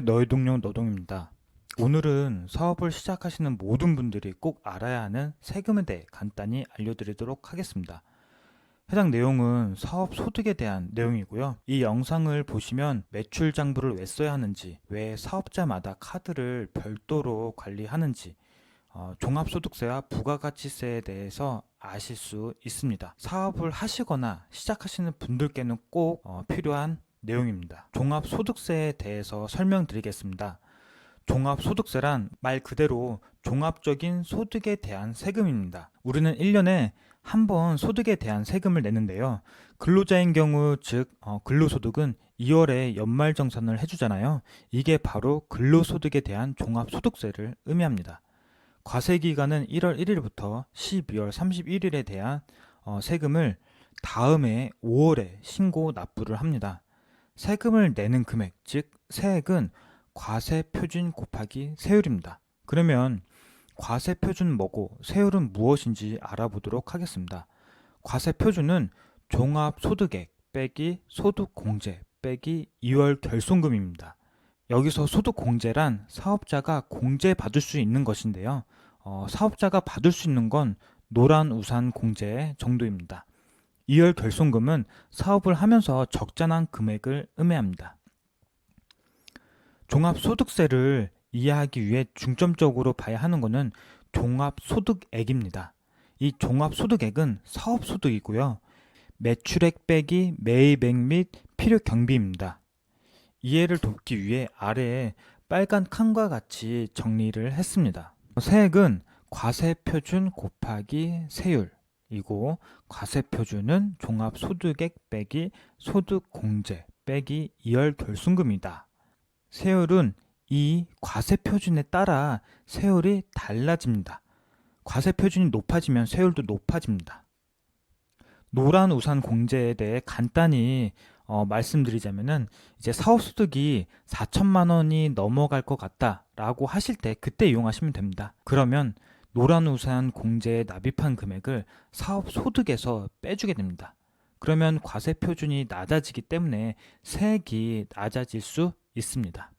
너의 동료 노동입니다. 오늘은 사업을 시작하시는 모든 분들이 꼭 알아야 하는 세금에 대해 간단히 알려드리도록 하겠습니다. 해당 내용은 사업 소득에 대한 내용이고요. 이 영상을 보시면 매출 장부를 왜 써야 하는지, 왜 사업자마다 카드를 별도로 관리하는지, 종합소득세와 부가가치세에 대해서 아실 수 있습니다. 사업을 하시거나 시작하시는 분들께는 꼭 필요한 내용입니다. 종합소득세에 대해서 설명드리겠습니다. 종합소득세란 말 그대로 종합적인 소득에 대한 세금입니다. 우리는 1년에 한 번 소득에 대한 세금을 내는데요. 근로자인 경우 즉 근로소득은 2월에 연말정산을 해주잖아요. 이게 바로 근로소득에 대한 종합소득세를 의미합니다. 과세기간은 1월 1일부터 12월 31일에 대한 세금을 다음해 5월에 신고 납부를 합니다. 세금을 내는 금액, 즉 세액은 과세표준 곱하기 세율입니다. 그러면 과세표준은 뭐고 세율은 무엇인지 알아보도록 하겠습니다. 과세표준은 종합소득액 빼기 소득공제 빼기 2월 결손금입니다. 여기서 소득공제란 사업자가 공제받을 수 있는 것인데요. 사업자가 받을 수 있는 건 노란 우산 공제 정도입니다. 2월 결손금은 사업을 하면서 적자난 금액을 의미합니다. 종합소득세를 이해하기 위해 중점적으로 봐야 하는 것은 종합소득액입니다. 이 종합소득액은 사업소득이고요. 매출액 빼기 매입액 및 필요경비입니다. 이해를 돕기 위해 아래에 빨간 칸과 같이 정리를 했습니다. 세액은 과세표준 곱하기 세율이고 과세표준은 종합소득액 빼기 소득공제 빼기 2월 결손금이다. 세율은 이 과세표준에 따라 세율이 달라집니다. 과세표준이 높아지면 세율도 높아집니다. 노란 우산 공제에 대해 간단히 말씀드리자면은 이제 사업소득이 4천만 원이 넘어갈 것 같다라고 하실 때 그때 이용하시면 됩니다. 그러면 노란 우산 공제에 납입한 금액을 사업소득에서 빼주게 됩니다. 그러면 과세표준이 낮아지기 때문에 세액이 낮아질 수 있습니다.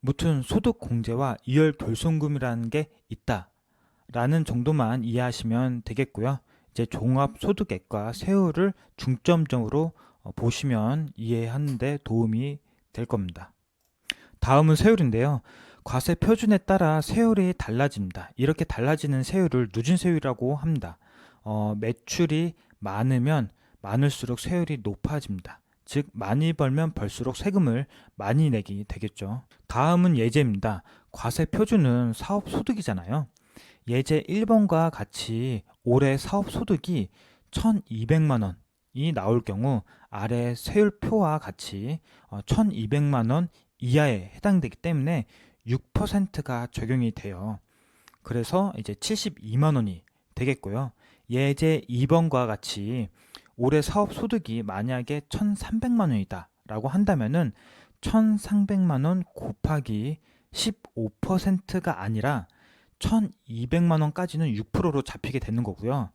무튼 소득공제와 이월 결손금이라는 게 있다라는 정도만 이해하시면 되겠고요. 이제 종합소득액과 세율을 중점적으로 보시면 이해하는 데 도움이 될 겁니다. 다음은 세율인데요. 과세 표준에 따라 세율이 달라집니다. 이렇게 달라지는 세율을 누진세율이라고 합니다. 매출이 많으면 많을수록 세율이 높아집니다. 즉 많이 벌면 벌수록 세금을 많이 내게 되겠죠. 다음은 예제입니다. 과세 표준은 사업소득이잖아요. 예제 1번과 같이 올해 사업소득이 1,200만 원이 나올 경우 아래 세율표와 같이 1,200만 원 이하에 해당되기 때문에 6%가 적용이 돼요. 그래서 이제 72만 원이 되겠고요. 예제 2번과 같이 올해 사업 소득이 만약에 1,300만 원이다 라고 한다면은 1,300만 원 곱하기 15%가 아니라 1,200만 원까지는 6%로 잡히게 되는 거고요.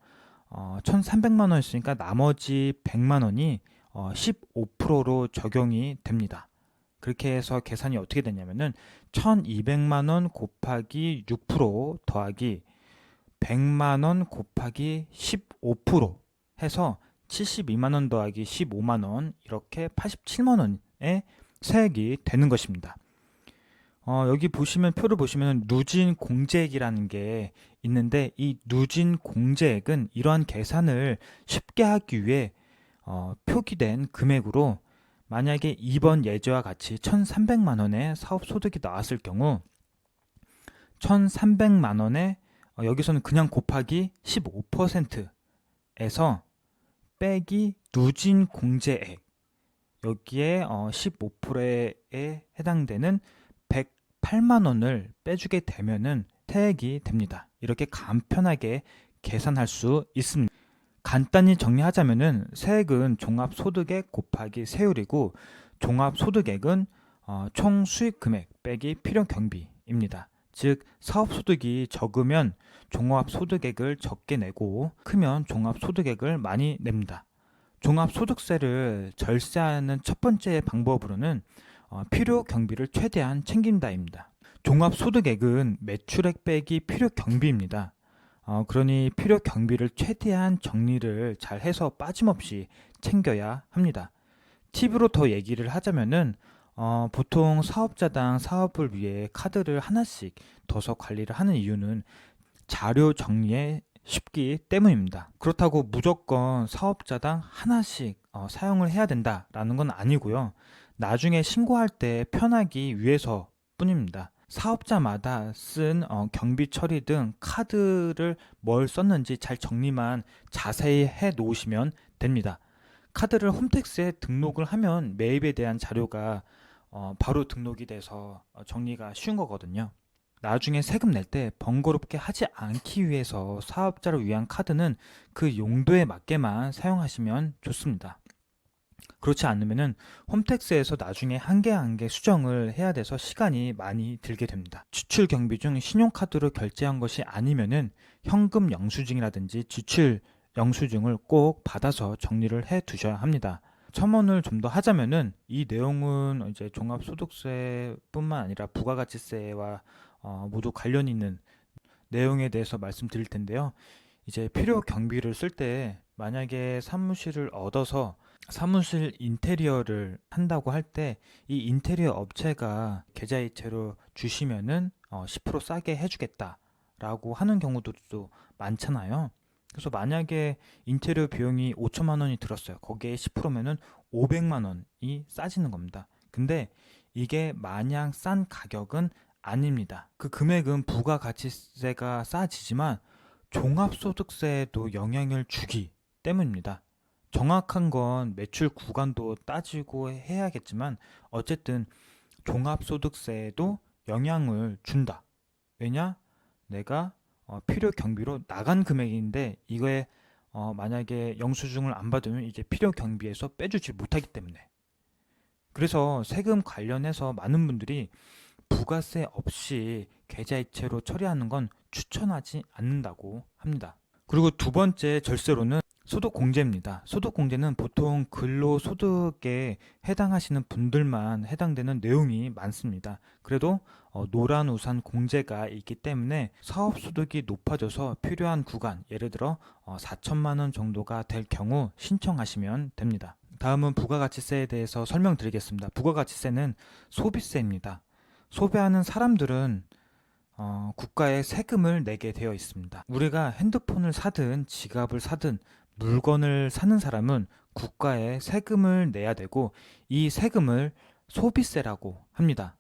1,300만 원이었으니까 나머지 100만 원이 15%로 적용이 됩니다. 그렇게 해서 계산이 어떻게 되냐면은 1,200만 원 곱하기 6% 더하기 100만 원 곱하기 15% 해서 72만 원 더하기 15만 원 이렇게 87만 원의 세액이 되는 것입니다. 여기 보시면 표를 보시면 누진 공제액이라는 게 있는데 이 누진 공제액은 이러한 계산을 쉽게 하기 위해 표기된 금액으로 만약에 2번 예제와 같이 1,300만 원의 사업 소득이 나왔을 경우 1,300만 원에 여기서는 그냥 곱하기 15%에서 빼기 누진 공제액 여기에 15%에 해당되는 108만 원을 빼주게 되면은 세액이 됩니다. 이렇게 간편하게 계산할 수 있습니다. 간단히 정리하자면은 세액은 종합소득액 곱하기 세율이고 종합소득액은 총 수익금액 빼기 필요경비입니다. 즉 사업소득이 적으면 종합소득액을 적게 내고 크면 종합소득액을 많이 냅니다. 종합소득세를 절세하는 첫 번째 방법으로는 필요 경비를 최대한 챙긴다입니다. 종합소득액은 매출액 빼기 필요 경비입니다. 그러니 필요 경비를 최대한 정리를 잘 해서 빠짐없이 챙겨야 합니다. 팁으로 더 얘기를 하자면은 보통 사업자당 사업을 위해 카드를 하나씩 둬서 관리를 하는 이유는 자료 정리에 쉽기 때문입니다. 그렇다고 무조건 사업자당 하나씩 사용을 해야 된다라는 건 아니고요. 나중에 신고할 때 편하기 위해서 뿐입니다. 사업자마다 쓴 경비 처리 등 카드를 뭘 썼는지 잘 정리만 자세히 해 놓으시면 됩니다. 카드를 홈택스에 등록을 하면 매입에 대한 자료가 바로 등록이 돼서 정리가 쉬운 거거든요. 나중에 세금 낼 때 번거롭게 하지 않기 위해서 사업자를 위한 카드는 그 용도에 맞게만 사용하시면 좋습니다. 그렇지 않으면은 홈택스에서 나중에 한 개 한 개 수정을 해야 돼서 시간이 많이 들게 됩니다. 지출 경비 중 신용카드로 결제한 것이 아니면은 현금 영수증이라든지 지출 영수증을 꼭 받아서 정리를 해 두셔야 합니다. 첨언을 좀 더 하자면은 이 내용은 이제 종합소득세뿐만 아니라 부가가치세와 모두 관련 있는 내용에 대해서 말씀드릴 텐데요. 이제 필요 경비를 쓸 때 만약에 사무실을 얻어서 사무실 인테리어를 한다고 할 때 이 인테리어 업체가 계좌이체로 주시면은 10% 싸게 해주겠다라고 하는 경우도 또 많잖아요. 그래서 만약에 인테리어 비용이 5천만 원이 들었어요. 거기에 10%면은 500만 원이 싸지는 겁니다. 근데 이게 마냥 싼 가격은 아닙니다. 그 금액은 부가가치세가 싸지지만 종합소득세에도 영향을 주기 때문입니다. 정확한 건 매출 구간도 따지고 해야겠지만 어쨌든 종합소득세에도 영향을 준다. 왜냐? 내가 필요 경비로 나간 금액인데 이거에 만약에 영수증을 안 받으면 이제 필요 경비에서 빼주지 못하기 때문에. 그래서 세금 관련해서 많은 분들이 부가세 없이 계좌이체로 처리하는 건 추천하지 않는다고 합니다. 그리고 두 번째 절세로는 소득공제입니다. 소득공제는 보통 근로소득에 해당하시는 분들만 해당되는 내용이 많습니다. 그래도 노란우산 공제가 있기 때문에 사업소득이 높아져서 필요한 구간, 예를 들어 4천만 원 정도가 될 경우 신청하시면 됩니다. 다음은 부가가치세에 대해서 설명드리겠습니다. 부가가치세는 소비세입니다. 소비하는 사람들은 국가에 세금을 내게 되어 있습니다. 우리가 핸드폰을 사든 지갑을 사든 물건을 사는 사람은 국가에 세금을 내야 되고 이 세금을 소비세라고 합니다.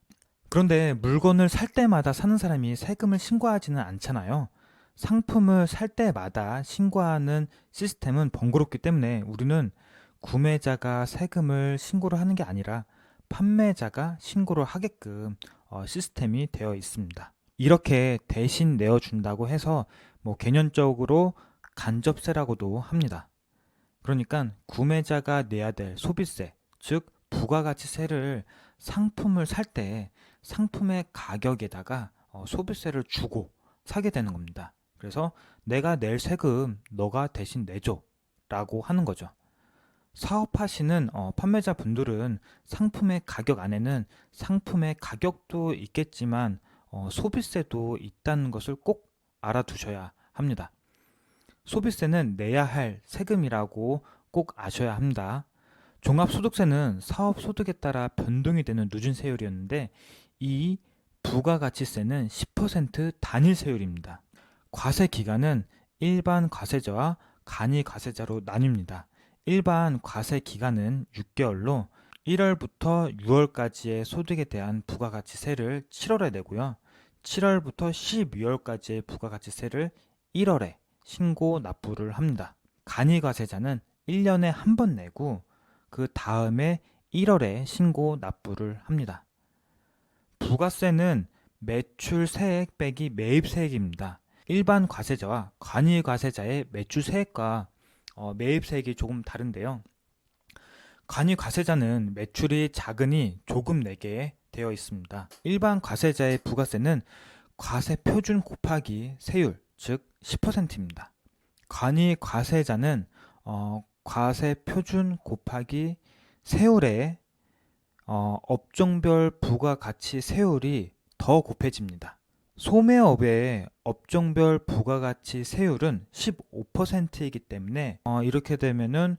그런데 물건을 살 때마다 사는 사람이 세금을 신고하지는 않잖아요. 상품을 살 때마다 신고하는 시스템은 번거롭기 때문에 우리는 구매자가 세금을 신고를 하는 게 아니라 판매자가 신고를 하게끔 시스템이 되어 있습니다. 이렇게 대신 내어준다고 해서 개념적으로 간접세라고도 합니다. 그러니까 구매자가 내야 될 소비세, 즉 부가가치세를 상품을 살 때 상품의 가격에다가 소비세를 주고 사게 되는 겁니다. 그래서 내가 낼 세금 너가 대신 내줘 라고 하는 거죠. 사업하시는 판매자분들은 상품의 가격 안에는 상품의 가격도 있겠지만 소비세도 있다는 것을 꼭 알아두셔야 합니다. 소비세는 내야 할 세금이라고 꼭 아셔야 합니다. 종합소득세는 사업소득에 따라 변동이 되는 누진세율이었는데 이 부가가치세는 10% 단일세율입니다. 과세기간은 일반 과세자와 간이과세자로 나뉩니다. 일반 과세기간은 6개월로 1월부터 6월까지의 소득에 대한 부가가치세를 7월에 내고요. 7월부터 12월까지의 부가가치세를 1월에 신고 납부를 합니다. 간이과세자는 1년에 한 번 내고 그 다음에 1월에 신고 납부를 합니다. 부가세는 매출 세액 빼기 매입 세액입니다. 일반 과세자와 간이과세자의 매출 세액과 매입 세액이 조금 다른데요. 간이과세자는 매출이 작으니 조금 내게 되어 있습니다. 일반 과세자의 부가세는 과세 표준 곱하기 세율, 즉 10%입니다. 간이과세자는 과세 표준 곱하기 세율의 업종별 부가가치 세율이 더 곱해집니다. 소매업의 업종별 부가가치 세율은 15%이기 때문에 이렇게 되면은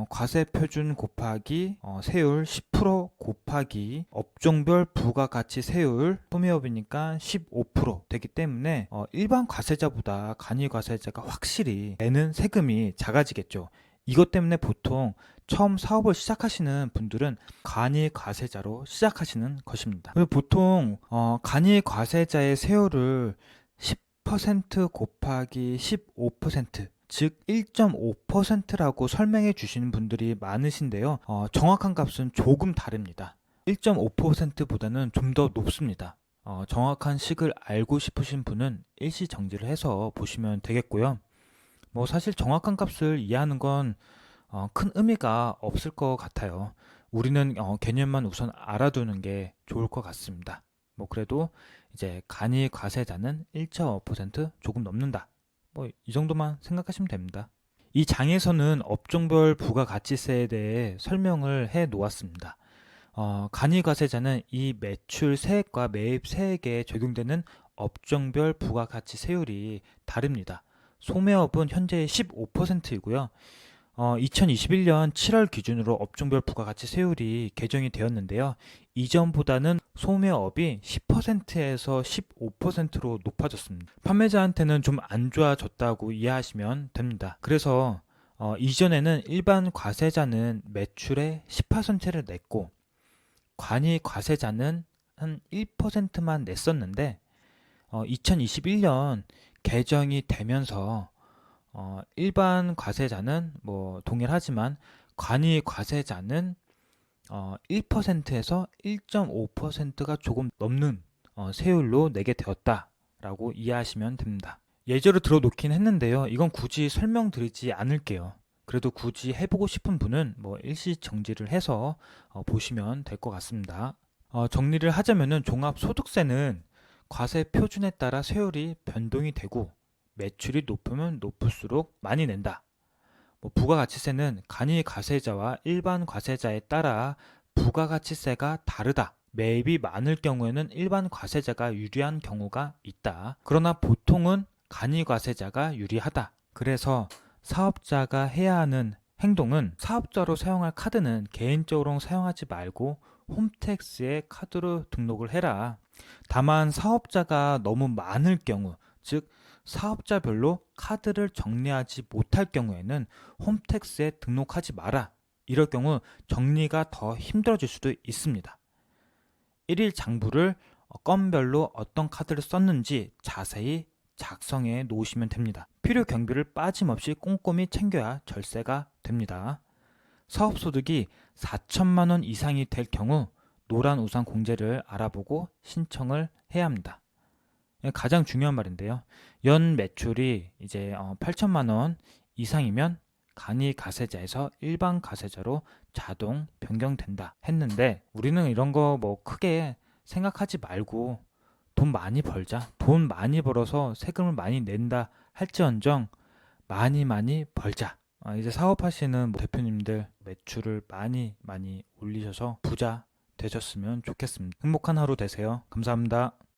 과세표준 곱하기 세율 10% 곱하기 업종별 부가가치 세율, 소매업이니까 15% 되기 때문에 일반 과세자보다 간이과세자가 확실히 내는 세금이 작아지겠죠. 이것 때문에 보통 처음 사업을 시작하시는 분들은 간이과세자로 시작하시는 것입니다. 그리고 보통 간이과세자의 세율을 10% 곱하기 15%, 즉 1.5%라고 설명해 주시는 분들이 많으신데요. 정확한 값은 조금 다릅니다. 1.5%보다는 좀 더 높습니다. 정확한 식을 알고 싶으신 분은 일시정지를 해서 보시면 되겠고요. 뭐 사실 정확한 값을 이해하는 건 큰 의미가 없을 것 같아요. 우리는 개념만 우선 알아두는 게 좋을 것 같습니다. 뭐 그래도 이제 간이 과세자는 1.5% 조금 넘는다. 뭐 이 정도만 생각하시면 됩니다. 이 장에서는 업종별 부가가치세에 대해 설명을 해 놓았습니다. 간이 과세자는 이 매출 세액과 매입 세액에 적용되는 업종별 부가가치세율이 다릅니다. 소매업은 현재 15%이고요. 2021년 7월 기준으로 업종별 부가가치 세율이 개정이 되었는데요. 이전보다는 소매업이 10%에서 15%로 높아졌습니다. 판매자한테는 좀 안 좋아졌다고 이해하시면 됩니다. 그래서 이전에는 일반 과세자는 매출의 18%를 냈고 관이 과세자는 한 1%만 냈었는데 2021년 개정이 되면서 일반 과세자는 뭐 동일하지만 관이 과세자는 1%에서 1.5%가 조금 넘는 세율로 내게 되었다라고 이해하시면 됩니다. 예제로 들어놓긴 했는데요. 이건 굳이 설명드리지 않을게요. 그래도 굳이 해보고 싶은 분은 뭐 일시 정지를 해서 보시면 될 것 같습니다. 정리를 하자면은 종합소득세는 과세 표준에 따라 세율이 변동이 되고 매출이 높으면 높을수록 많이 낸다. 뭐 부가가치세는 간이 과세자와 일반 과세자에 따라 부가가치세가 다르다. 매입이 많을 경우에는 일반 과세자가 유리한 경우가 있다. 그러나 보통은 간이 과세자가 유리하다. 그래서 사업자가 해야 하는 행동은 사업자로 사용할 카드는 개인적으로 사용하지 말고 홈택스에 카드로 등록을 해라. 다만 사업자가 너무 많을 경우, 즉 사업자별로 카드를 정리하지 못할 경우에는 홈택스에 등록하지 마라. 이럴 경우 정리가 더 힘들어질 수도 있습니다. 1일 장부를 건별로 어떤 카드를 썼는지 자세히 작성해 놓으시면 됩니다. 필요 경비를 빠짐없이 꼼꼼히 챙겨야 절세가 됩니다. 사업소득이 4천만 원 이상이 될 경우 노란 우산 공제를 알아보고 신청을 해야 합니다. 가장 중요한 말인데요. 연 매출이 이제 8천만 원 이상이면 간이 과세자에서 일반 과세자로 자동 변경된다 했는데 우리는 이런 거 뭐 크게 생각하지 말고 돈 많이 벌자. 돈 많이 벌어서 세금을 많이 낸다 할지언정 많이 벌자. 이제 사업하시는 대표님들 매출을 많이 올리셔서 부자 되셨으면 좋겠습니다. 행복한 하루 되세요. 감사합니다.